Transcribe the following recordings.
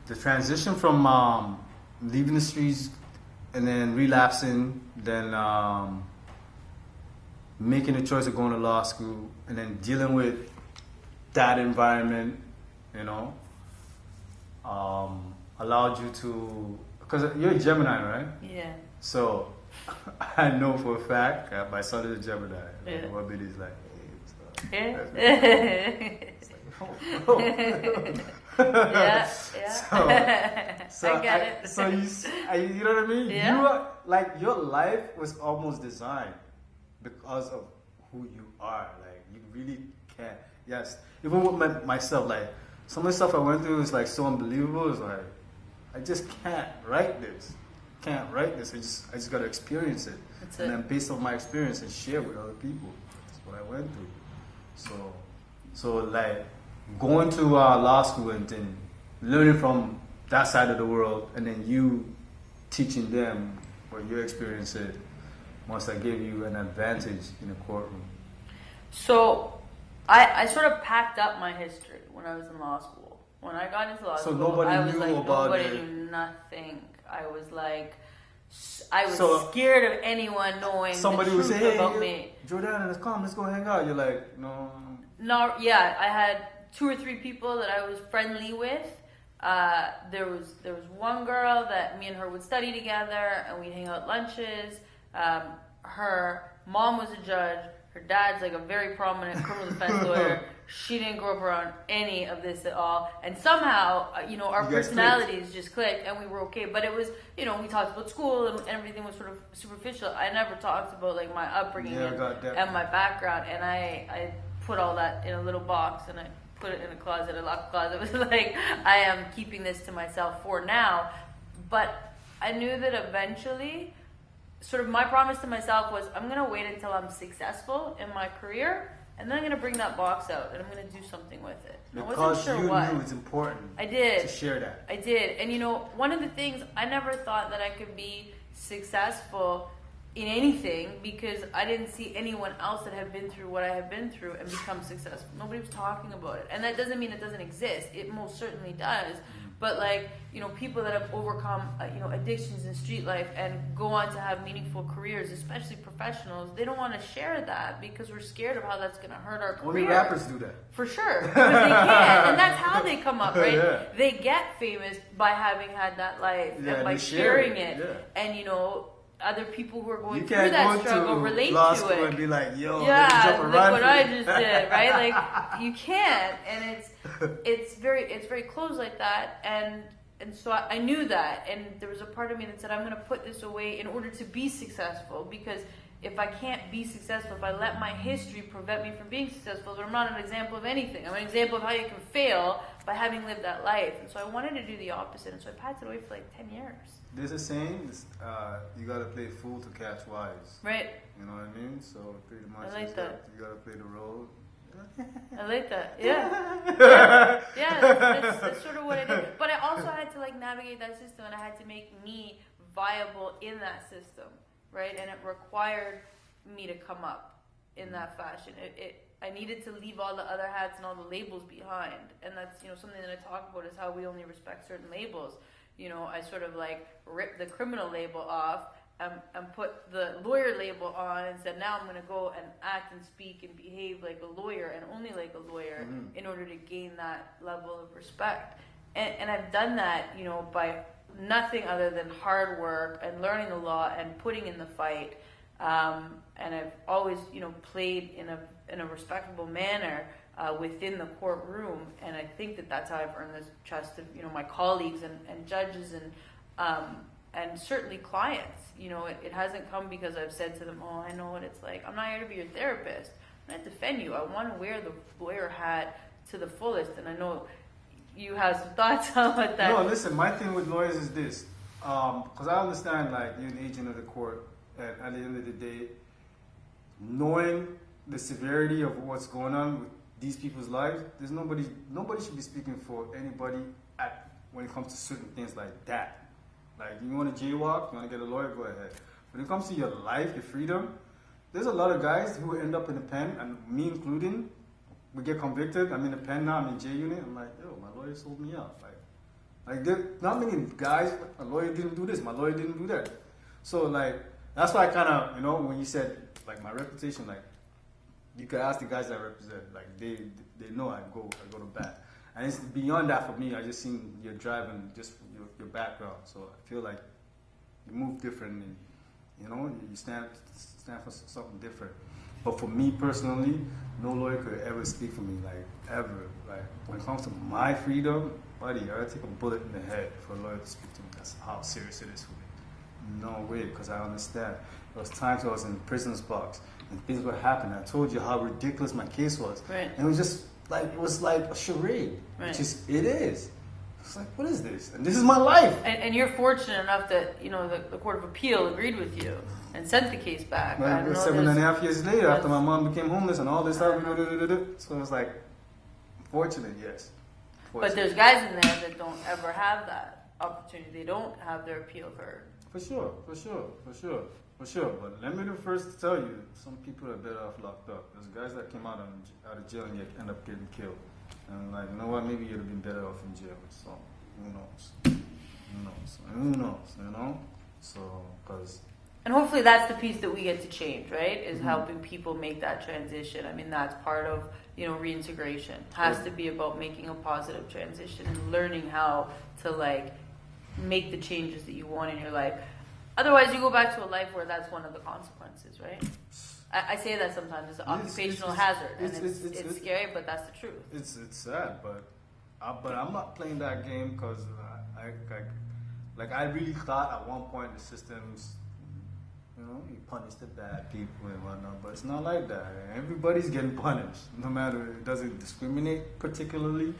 the transition from leaving the streets and then relapsing, then making the choice of going to law school, and then dealing with that environment, you know, allowed you to, because you're a Gemini, right? Yeah. So I know for a fact my son is a Gemini. Yeah. What bit is like, hey, Yeah. oh. Yeah. So I get it. So you know what I mean? Yeah. You are like, your life was almost designed because of who you are. Like, you really can't. Yes, even with myself, like some of the stuff I went through is like so unbelievable. It's like, I just can't write this. Can't write this. I just gotta experience it. That's and it. then based on my experience and share with other people. That's what I went through. So like going to law school and then learning from that side of the world, and then you teaching them what you experience it, must have gave you an advantage in the courtroom. So I sort of packed up my history when I was in law school. When I got into law school, nobody I was knew like, about nobody it. knew nothing. I was like, I was scared of anyone knowing Somebody the would truth say, hey, about me. Jordana, let's go hang out. You're like, no. No, yeah, I had 2 or 3 people that I was friendly with. There was one girl that me and her would study together, and we'd hang out at lunches. Her mom was a judge. Her dad's like a very prominent criminal defense lawyer. She didn't grow up around any of this at all. And somehow, our personalities just clicked, and we were okay. But it was, we talked about school, and everything was sort of superficial. I never talked about like my upbringing and my background. And I put all that in a little box, and I put it in a closet, a locked closet. It was like, I am keeping this to myself for now. But I knew that eventually, sort of my promise to myself was, I'm going to wait until I'm successful in my career, and then I'm going to bring that box out, and I'm going to do something with it. Because I wasn't sure what. You knew it's important. I did. To share that. I did. And one of the things, I never thought that I could be successful in anything because I didn't see anyone else that had been through what I had been through and become successful. Nobody was talking about it. And that doesn't mean it doesn't exist. It most certainly does. But people that have overcome, addictions in street life and go on to have meaningful careers, especially professionals, they don't want to share that because we're scared of how that's going to hurt our career. Only rappers do that. For sure. Because they can. And that's how they come up, right? Yeah. They get famous by having had that life and by sharing it. Yeah. And, other people who are going through that struggle relate to law school it. And be like, yo, yeah, look what I just did, right? Like, you can't, and it's very close like that, and so I knew that, and there was a part of me that said, I'm going to put this away in order to be successful, because if I can't be successful, if I let my history prevent me from being successful, then I'm not an example of anything. I'm an example of how you can fail by having lived that life, and so I wanted to do the opposite, and so I packed it away for like 10 years. There's a saying, you gotta play fool to catch wise. Right. You know what I mean? So pretty much I like that. You gotta play the role. I like that. Yeah. That's sort of what I did. But I also had to navigate that system, and I had to make me viable in that system, right? And it required me to come up in that fashion. I needed to leave all the other hats and all the labels behind, and that's something that I talk about is how we only respect certain labels. I sort of ripped the criminal label off and put the lawyer label on and said, now I'm going to go and act and speak and behave like a lawyer and only like a lawyer in order to gain that level of respect. And I've done that, by nothing other than hard work and learning the law and putting in the fight. And I've always, played in a respectable manner within the courtroom, and I think that that's how I've earned the trust of my colleagues and judges and certainly clients. It hasn't come because I've said to them, oh, I know what it's like. I'm not here to be your therapist. I'm going to defend you. I want to wear the lawyer hat to the fullest, and I know you have some thoughts on what that. No, listen. My thing with lawyers is this, because I understand you're an agent of the court, and at the end of the day, knowing the severity of what's going on with these people's lives, there's nobody should be speaking for anybody when it comes to certain things like that. Like, you want to jaywalk, you want to get a lawyer, go ahead. When it comes to your life, your freedom, there's a lot of guys who end up in the pen, and me including, we get convicted. I'm in the pen now, I'm in J unit. I'm like, yo, my lawyer sold me out. Like, Like, there not many guys, my lawyer didn't do this, my lawyer didn't do that. So, like, that's why I kind of, you know, when you said, like, my reputation, like, you could ask the guys that I represent, like, they know I go to bat. And it's beyond that for me. I just seen your drive and just your background. So I feel like you move different and, you know, you stand for something different. But for me personally, no lawyer could ever speak for me, like, ever. Like, when it comes to my freedom, buddy, I take a bullet in the head for a lawyer to speak to me. That's how serious it is for me. No way, because I understand. There was times I was in the prisoner's box and things were happening. I told you how ridiculous my case was. Right. And it was just like, it was like a charade, right. Which is, it is. It's like, what is this? And this is my life. And you're fortunate enough that, you know, the Court of Appeal agreed with you and sent the case back. Right, 7.5 years later, after my mom became homeless and all this stuff. So it was like, fortunate, yes. Fortunate. But there's guys in there that don't ever have that opportunity. They don't have their appeal heard. For sure. But let me first tell you, some people are better off locked up. There's guys that came out of jail and end up getting killed. And like, you know what? Maybe you'd have been better off in jail. So who knows? You know? So because. And hopefully that's the piece that we get to change, right? Is helping people make that transition. I mean, that's part of, you know, reintegration. It has to be about making a positive transition and learning how to, like, make the changes that you want in your life. Otherwise, you go back to a life where that's one of the consequences, right? I say that sometimes it's an occupational hazard, and it's scary, but that's the truth. It's sad, but I'm not playing that game because I really thought at one point the systems, you know, you punish the bad people and whatnot, but it's not like that. Everybody's getting punished, no matter, it doesn't discriminate particularly,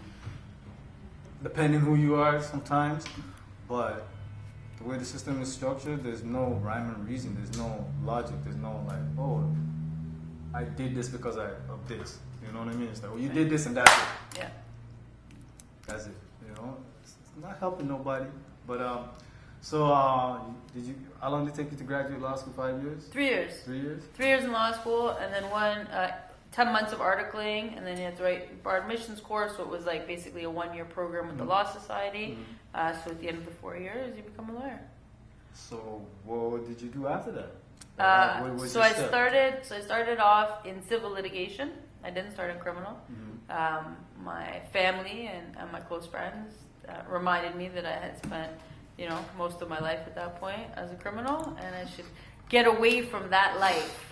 depending who you are sometimes, but the way the system is structured, there's no rhyme and reason, there's no logic, there's no like, oh, I did this because of this, you know what I mean? It's like, well, you did this and that's it. Yeah. That's it, you know? It's not helping nobody, but how long did it take you to graduate law school? 5 years? 3 years. 3 years? 3 years in law school, and then 10 months of articling, and then you had to write bar admissions course, so it was like basically a 1-year program with the Law Society. So at the end of the 4 years, you become a lawyer. So what did you do after that? So I started off in civil litigation. I didn't start in criminal. My family and my close friends reminded me that I had spent, you know, most of my life at that point as a criminal, and I should get away from that life.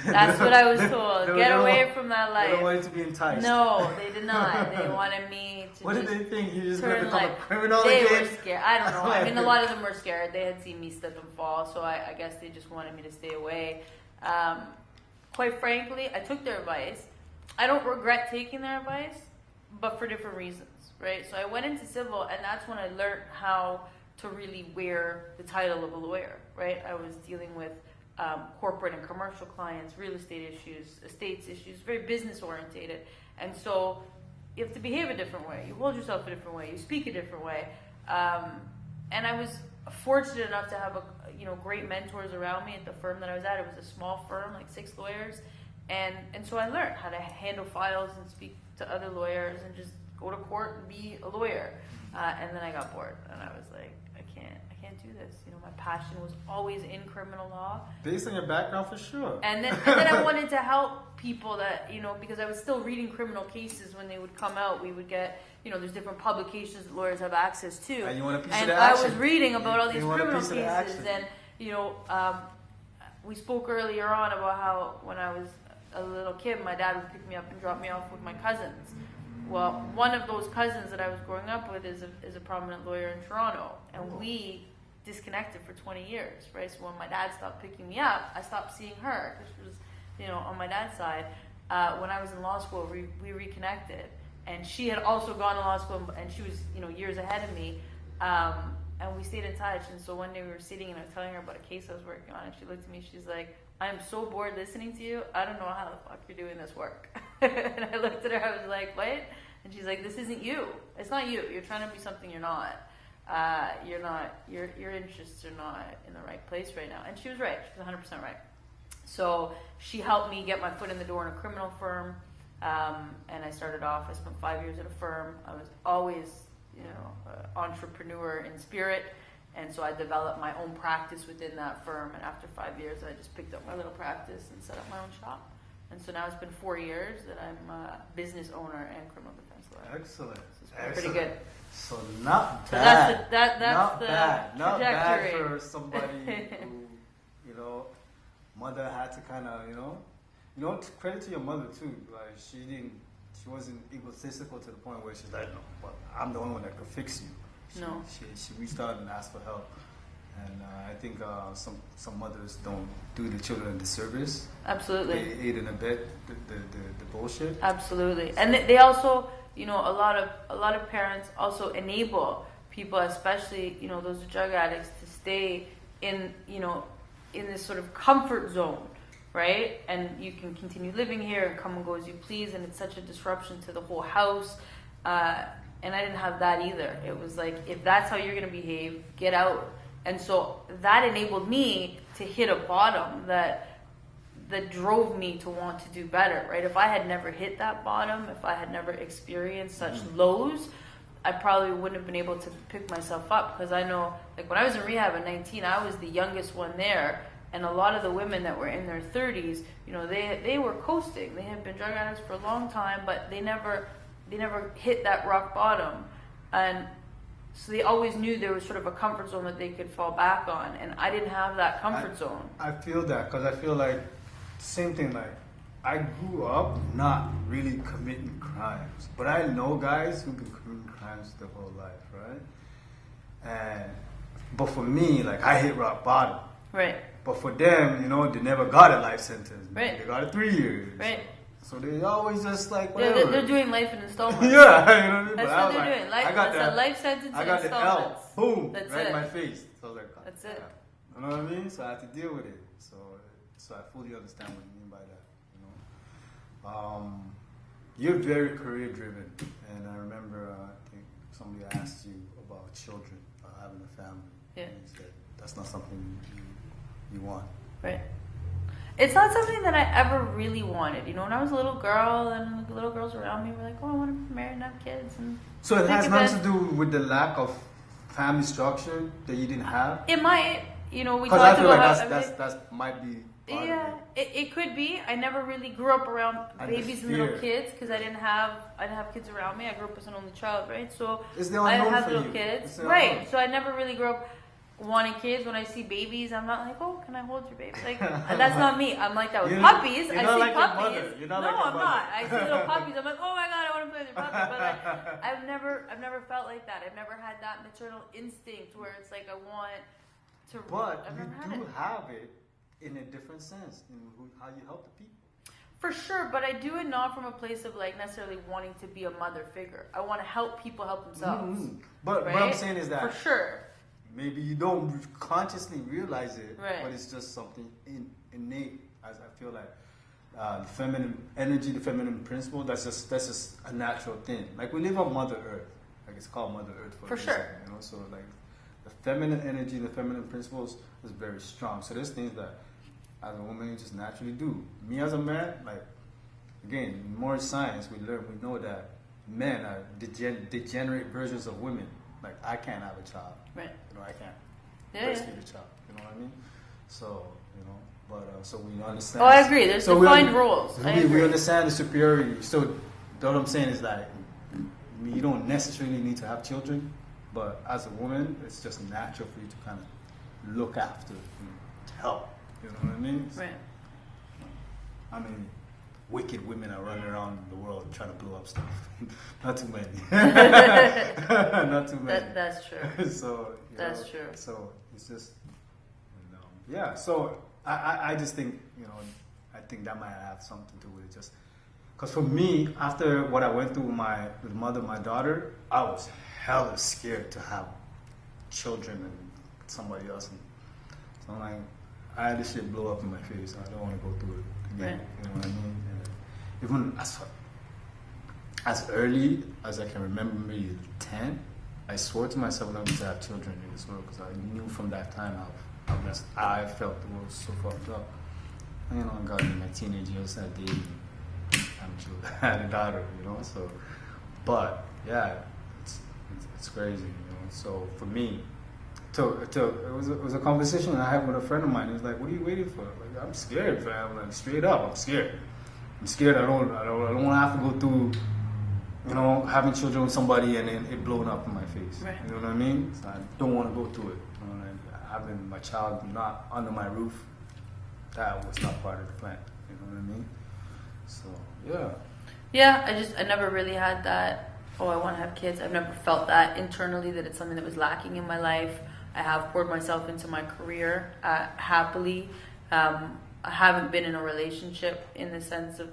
That's what I was told. Get away from that life. They don't want you to be enticed. No, they did not. They wanted me to. What did they think? You just going to become like, a criminal they again? Were scared. I don't know. I mean, a lot of them were scared. They had seen me slip and fall, so I guess they just wanted me to stay away. Quite frankly, I took their advice. I don't regret taking their advice, but for different reasons, right? So I went into civil, and that's when I learned how to really wear the title of a lawyer, right? I was dealing with corporate and commercial clients, real estate issues, estates issues, very business orientated. And so you have to behave a different way. You hold yourself a different way. You speak a different way. And I was fortunate enough to have great mentors around me at the firm that I was at. It was a small firm, like 6 lawyers. And so I learned how to handle files and speak to other lawyers and just go to court and be a lawyer. And then I got bored, and I was like, I can't do this. You know, my passion was always in criminal law. Based on your background, for sure. And then I wanted to help people that, you know, because I was still reading criminal cases when they would come out. We would get, you know, there's different publications that lawyers have access to. And you want a piece of the action. I was reading about all these criminal cases, and, you know, we spoke earlier on about how when I was a little kid, my dad would pick me up and drop me off with my cousins. Well, one of those cousins that I was growing up with is a prominent lawyer in Toronto, and we disconnected for 20 years, right? So when my dad stopped picking me up, I stopped seeing her, because she was, you know, on my dad's side. When I was in law school, we reconnected, and she had also gone to law school, and she was, you know, years ahead of me, and we stayed in touch. And so one day we were sitting, and I was telling her about a case I was working on, and she looked at me, she's like, I am so bored listening to you, I don't know how the fuck you're doing this work. And I looked at her, I was like, what? And she's like, this isn't you. It's not you. You're trying to be something you're not. Your interests are not in the right place right now. And she was right. She was 100% right. So she helped me get my foot in the door in a criminal firm. And I started off, I spent 5 years at a firm. I was always entrepreneur in spirit. And so I developed my own practice within that firm. And after 5 years, I just picked up my little practice and set up my own shop. And so now it's been 4 years that I'm a business owner and criminal defense lawyer. Excellent. So it's been pretty good. So not bad. That's not the bad. Not bad trajectory. for somebody who, mother had to kind of, credit to your mother too. Like she wasn't egotistical to the point where she's like, no, well, I'm the only one that could fix you. No. She reached out and asked for help. And I think some mothers don't do the children a disservice. Absolutely. They aid and abet the bullshit. Absolutely. And they also, a lot of parents also enable people, especially, those drug addicts, to stay in this sort of comfort zone, right? And you can continue living here and come and go as you please, and it's such a disruption to the whole house. And I didn't have that either. It was like, if that's how you're going to behave, get out. And so that enabled me to hit a bottom that drove me to want to do better, right? If I had never hit that bottom, if I had never experienced such lows, I probably wouldn't have been able to pick myself up, because I know, like when I was in rehab at 19, I was the youngest one there, and a lot of the women that were in their 30s, they were coasting. They had been drug addicts for a long time, but they never hit that rock bottom, and so they always knew there was sort of a comfort zone that they could fall back on, and I didn't have that comfort zone. I feel that, because I feel like same thing. Like I grew up not really committing crimes, but I know guys who've been committing crimes their whole life, right? But for me, like I hit rock bottom, right? But for them, they never got a life sentence. Right. They got it 3 years. Right. So they always just like whatever. They're doing life in installments. Yeah, you know what I mean? That's what they're doing. That's a life sentence I in got installments. the L, boom, That's right it. in my face. So I was like, That's it. You know what I mean? So I had to deal with it. So I fully understand what you mean by that. You're very career driven, and I remember I think somebody asked you about children, having a family. Yeah. And you said that's not something you want. Right. It's not something that I ever really wanted. When I was a little girl and the little girls around me were like, oh, I want to be married and have kids. And so it has nothing to do with the lack of family structure that you didn't have? It might. We talked Because I feel about like that might be part of it. It could be. I never really grew up around And babies and little kids because I didn't have kids around me. I grew up as an only child, right? So It's the I unknown didn't have for little you. kids, It's the right? unknown. So I never really grew up wanting kids. When I see babies, I'm not like, oh, can I hold your baby? Like, and that's not me. I'm like that with puppies. You're I not see like your puppies. mother. You're not no, like your I'm mother. not. I see little puppies. I'm like, oh my god, I want to play with your puppy. But like, I've never felt like that. I've never had that maternal instinct where it's like I want to. But I've you never had do it. have it in a different sense in how you help the people. For sure, but I do it not from a place of like necessarily wanting to be a mother figure. I want to help people help themselves. Mm-hmm. But right? what I'm saying is that for sure, maybe you don't consciously realize it, right. but it's just something innate. As I feel like the feminine energy, the feminine principle. That's just a natural thing. Like we live on Mother Earth. Like it's called Mother Earth for a reason, sure. So like the feminine energy, the feminine principles is very strong. So there's things that as a woman you just naturally do. Me as a man, like again, more science we learn. We know that men are degenerate versions of women. Like I can't have a child. right? I can't Yeah, breastfeed a child. You know what I mean? So but so we understand. Oh, I agree. There's defined rules. We understand the superiority. So what I'm saying is that you don't necessarily need to have children, but as a woman, it's just natural for you to kind of look after, to help. You know what I mean? Right. I mean, wicked women are running around the world trying to blow up stuff. Not too many. Not too many. That's true. So That's true. So it's just yeah. So I just think I think that might have something to do with it. Just because for me, after what I went through with my mother, and my daughter, I was hella scared to have children and somebody else. And so I'm like, I had this shit blow up in my face. I don't want to go through it again. Right. You know what I mean? And even as early as I can remember, maybe 10, I swore to myself never to have children in this world because I knew from that time how messed I felt the world was so fucked up. And, I got in my teenage years, I dated, I had a daughter, so, but yeah, It's crazy, you know. So for me, it was a conversation I had with a friend of mine. He was like, "What are you waiting for?" Like, I'm scared, fam. Like straight up, I'm scared. I'm scared. I don't want to have to go through, you know, having children with somebody and then it blowing up in my face. Right. You know what I mean? So I don't want to go through it. You know, like, having my child not under my roof, that was not part of the plan. You know what I mean? So yeah. Yeah, I never really had that, oh, I want to have kids. I've never felt that internally, that it's something that was lacking in my life. I have poured myself into my career happily. I haven't been in a relationship in the sense of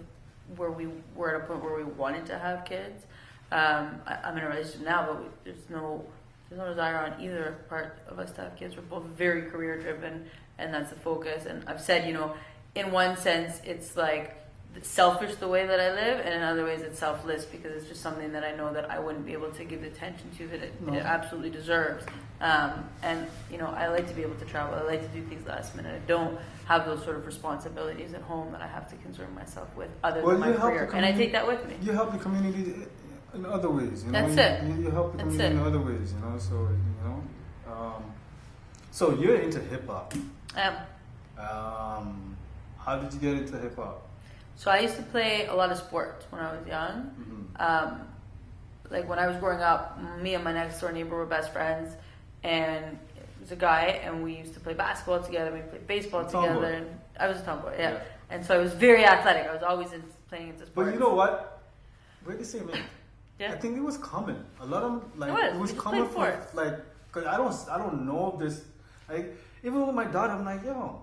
where we were at a point where we wanted to have kids. I'm in a relationship now, but there's no desire on either part of us to have kids. We're both very career driven, and that's the focus. And I've said, you know, in one sense, it's like selfish the way that I live, and in other ways it's selfless because it's just something that I know that I wouldn't be able to give the attention to that it absolutely deserves. And you know, I like to be able to travel. I like to do things last minute. I don't have those sort of responsibilities at home that I have to concern myself with other than my career, and I take that with me. You help the community in other ways. You know? That's it. You help the community in other ways. You know, so you know. So you're into hip hop. I am. How did you get into hip hop? So I used to play a lot of sports when I was young. Mm-hmm. Like when I was growing up, me and my next door neighbor were best friends, and it was a guy, and we used to play basketball together. We played baseball together. And I was a tomboy, yeah. And so I was very athletic. I was always playing into sports. But you know what? Wait the same minute. Yeah. I think it was coming. A lot of them, like it was just coming played for like, cause I don't know if this. Like even with my daughter, I'm like, yo,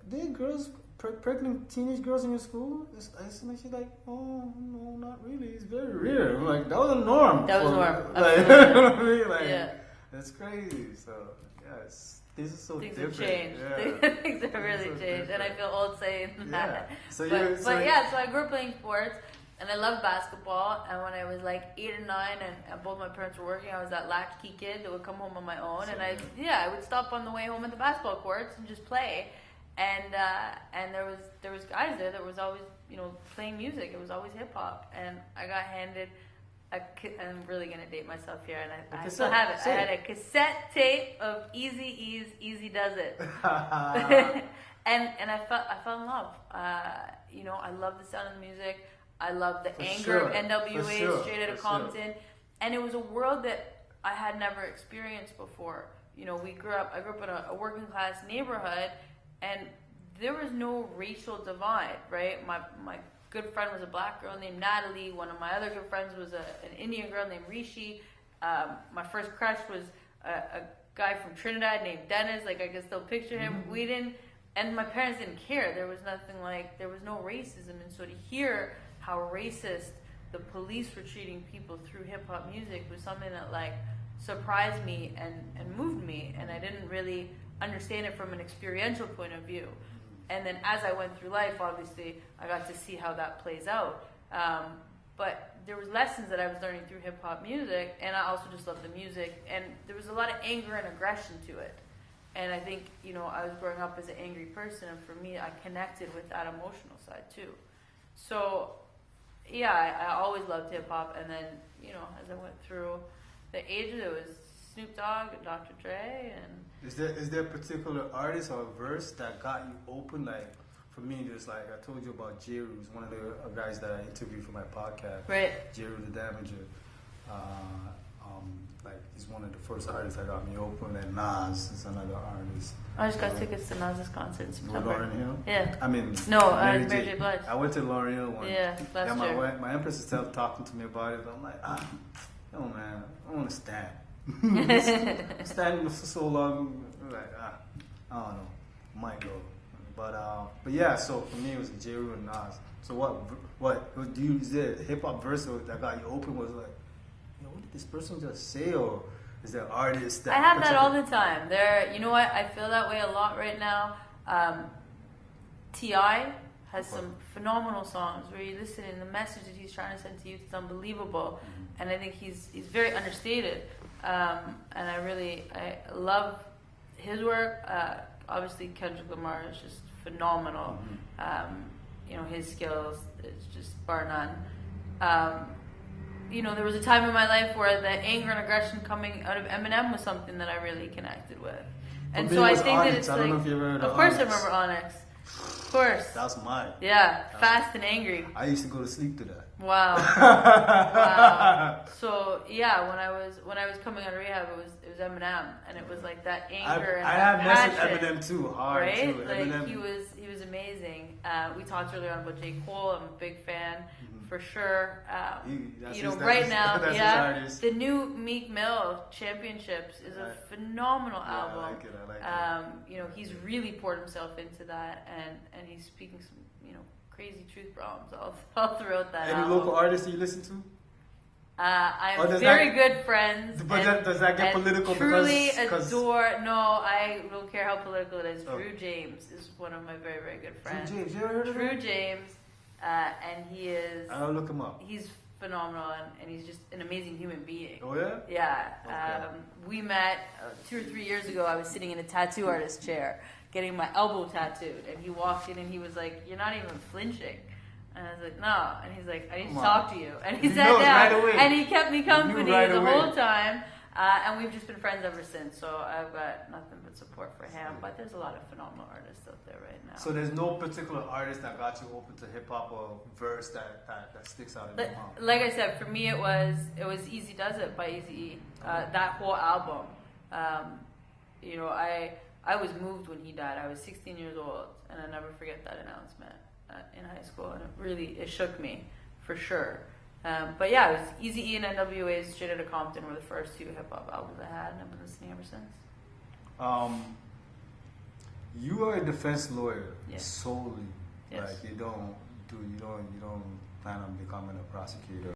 there girls. Pregnant teenage girls in your school? She's like, oh no, not really. It's very rare. I'm like, that was a norm. That was norm. Like, you know what I mean? Like, yeah. That's crazy. So yes, things are so things different. Have changed. Yeah. Things have really changed, different. and I feel old saying that. Yeah. So so I grew up playing sports, and I loved basketball. And when I was like 8 or 9, and both my parents were working, I was that latchkey kid that would come home on my own, and I would stop on the way home at the basketball courts and just play. And there was guys there that was always, you know, playing music. It was always hip hop, and I got handed I'm really gonna date myself here, and I still have it. I had a cassette tape of Easy Does It, and I fell in love. You know, I love the sound of the music. I love the anger of NWA, Straight Outta Compton, and it was a world that I had never experienced before. You know, I grew up in a working class neighborhood. And there was no racial divide, right? My good friend was a black girl named Natalie. One of my other good friends was an Indian girl named Rishi. My first crush was a guy from Trinidad named Dennis. Like, I can still picture him. Mm-hmm. We didn't, and my parents didn't care. There was no racism. And so to hear how racist the police were treating people through hip hop music was something that like surprised me and moved me. And I didn't really understand it from an experiential point of view. And then as I went through life, obviously, I got to see how that plays out. But there was lessons that I was learning through hip-hop music, and I also just loved the music. And there was a lot of anger and aggression to it. And I think, you know, I was growing up as an angry person, and for me, I connected with that emotional side, too. So, yeah, I always loved hip-hop. And then, you know, as I went through the ages, it was Snoop Dogg and Dr. Dre, and is there a particular artist or verse that got you open? Like for me, there's like I told you about Jeru, who's one of the guys that I interviewed for my podcast. Right. Jeru the Damager. Like he's one of the first artists that got me open. And Nas is another artist. I just got tickets to Nas's concert in September. Lauryn Hill? Yeah. I mean, Mary J. Blige. I went to Lauryn Hill one. Yeah, last year. My empress is still talking to me about it. I'm like, oh man, I don't want to stand. Standing for so long, like I don't know, might go, but yeah. So for me, it was Jeru and Nas. So what do you? Is there a hip hop verse that got you open? Was like, you know, what did this person just say, or is there artists that? I have that all the time. You know what? I feel that way a lot right now. T.I. has some phenomenal songs where you listen and the message that he's trying to send to you is unbelievable, and I think he's very understated. And I love his work. Obviously, Kendrick Lamar is just phenomenal. You know, his skills is just bar none. you know, there was a time in my life where the anger and aggression coming out of Eminem was something that I really connected with. And so I think that it's I don't know like, if you ever heard of course I remember Onyx. Of course. That's mine. Yeah, Fast and Angry. I used to go to sleep to that. Wow. Wow. So yeah, when I was coming out of rehab, it was Eminem, and it was like that anger and I have passion, Eminem too, hard right? too. Like Eminem. he was amazing. We talked earlier on about J. Cole. I'm a big fan for sure. You know, right now, yeah, the new Meek Mill Championships is a phenomenal album. I like it. You know, he's really poured himself into that, and he's speaking some, you know, crazy truth bombs all throughout that Any album. local artists you listen to? I'm very good friends. But does that get political? Truly because adore. No, I don't care how political it is. Drew James is one of my very, very good friends. Drew James, you ever heard of him? Drew James, and he is. I'll look him up. He's phenomenal, and he's just an amazing human being. Oh yeah. Yeah. Okay. We met 2 or 3 years ago. I was sitting in a tattoo artist chair, getting my elbow tattooed, and he walked in and he was like, "You're not even flinching." And I was like, "No," and he's like, "I need to talk to you." And he sat down, and he kept me company the whole time, and we've just been friends ever since. So I've got nothing but support for him. But there's a lot of phenomenal artists out there right now. So there's no particular artist that got you open to hip hop or verse that sticks out in your mouth. Like I said, for me it was Easy Does It by Eazy-E. That whole album. You know, I was moved when he died. I was 16 years old, and I'll never forget that announcement in high school, and it shook me for sure. But yeah, it was Eazy-E and NWA's Straight Outta Compton were the first 2 hip hop albums I had, and I've been listening ever since. You are a defense lawyer solely. Yes. Like you don't plan on becoming a prosecutor.